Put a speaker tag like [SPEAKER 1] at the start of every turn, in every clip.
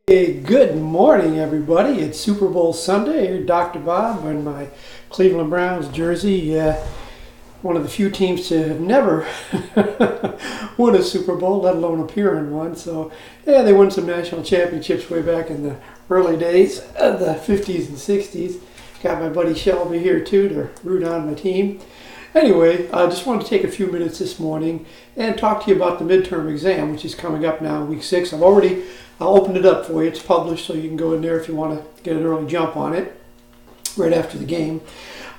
[SPEAKER 1] Hey, good morning, everybody. It's Super Bowl Sunday. Here, Dr. Bob in my Cleveland Browns jersey. One of the few teams to have never won a Super Bowl, let alone appear in one. So, yeah, they won some national championships way back in the early days of the 50s and 60s. Got my buddy Shelby here, too, to root on my team. Anyway, I just wanted to take a few minutes this morning and talk to you about the midterm exam, which is coming up now, week 6. I'll open it up for you. It's published, so you can go in there if you want to get an early jump on it right after the game.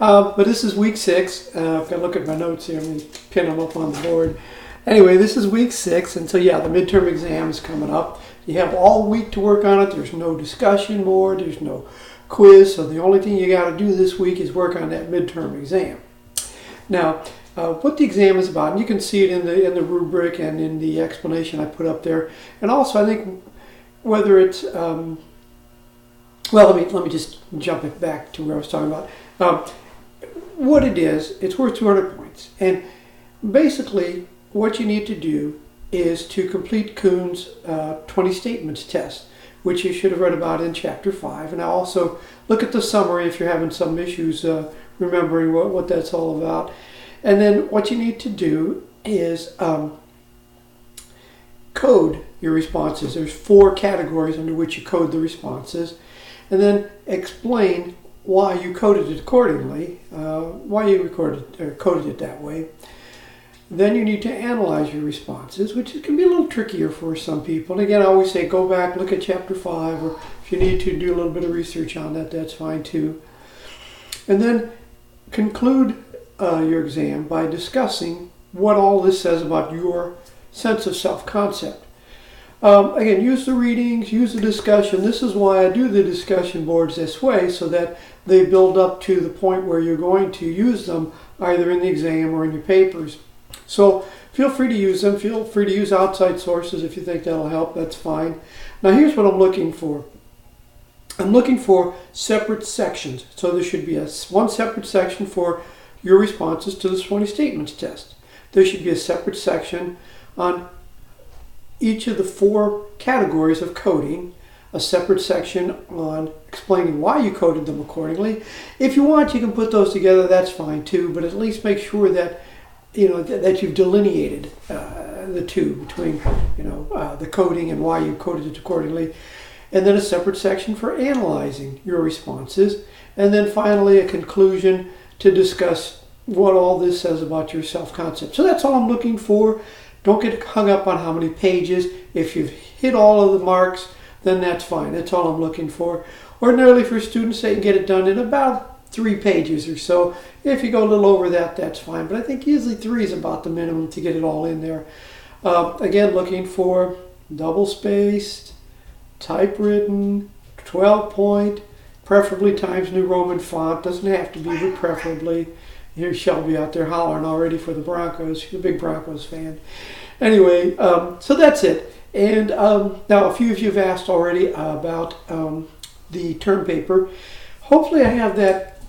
[SPEAKER 1] But this is week 6. I've got to look at my notes here. Let me pin them up on the board. Anyway, this is week 6, and so yeah, the midterm exam is coming up. You have all week to work on it. There's no discussion board. There's no quiz. So the only thing you got to do this week is work on that midterm exam. Now, what the exam is about, and you can see it in the rubric and in the explanation I put up there. And also, I think whether it's well, let me just jump it back to where I was talking about. What it is, it's worth 200 points, and basically what you need to do is to complete Kuhn's 20 statements test, which you should have read about in chapter 5. And I'll also look at the summary if you're having some issues remembering what that's all about. And then what you need to do is code your responses. There's 4 categories under which you code the responses, and then explain why you coded it accordingly, why you coded it that way. Then you need to analyze your responses, which can be a little trickier for some people. And again, I always say go back, look at chapter 5, or if you need to do a little bit of research on that, that's fine too. And then conclude your exam by discussing what all this says about your sense of self-concept. Again, use the readings, use the discussion. This is why I do the discussion boards this way, so that they build up to the point where you're going to use them either in the exam or in your papers. So feel free to use them. Feel free to use outside sources if you think that'll help. That's fine. Now here's what I'm looking for. I'm looking for separate sections. So there should be one separate section for your responses to the 20 statements test. There should be a separate section on each of the 4 categories of coding, a separate section on explaining why you coded them accordingly. If you want, you can put those together, that's fine too, but at least make sure that that you've delineated the two between the coding and why you coded it accordingly. And then a separate section for analyzing your responses, and then finally a conclusion to discuss what all this says about your self-concept. So that's all I'm looking for. Don't get hung up on how many pages. If you've hit all of the marks, then that's fine. That's all I'm looking for. Ordinarily for students, they can get it done in about 3 pages or so. If you go a little over that, that's fine. But I think usually 3 is about the minimum to get it all in there. Again, looking for double-spaced, typewritten, 12-point, preferably Times New Roman font. Doesn't have to be, but preferably. Here's Shelby out there hollering already for the Broncos. She's a big Broncos fan. Anyway, so that's it. And now a few of you have asked already about the term paper. Hopefully I have that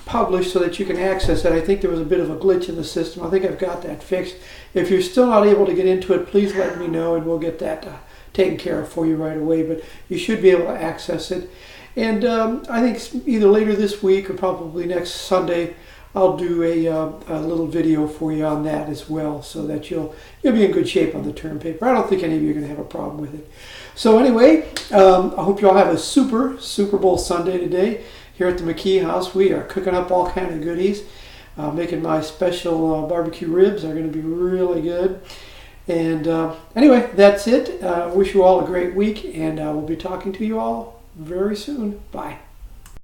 [SPEAKER 1] published so that you can access it. I think there was a bit of a glitch in the system. I think I've got that fixed. If you're still not able to get into it, please let me know and we'll get that taken care of for you right away. But you should be able to access it. And I think either later this week or probably next Sunday, I'll do a little video for you on that as well, so that you'll be in good shape on the term paper. I don't think any of you are going to have a problem with it. So anyway, I hope you all have a Super Bowl Sunday today. Here at the McKee house, we are cooking up all kind of goodies. Making my special barbecue ribs. They're going to be really good. And anyway, that's it. Wish you all a great week, and we'll be talking to you all very soon. Bye.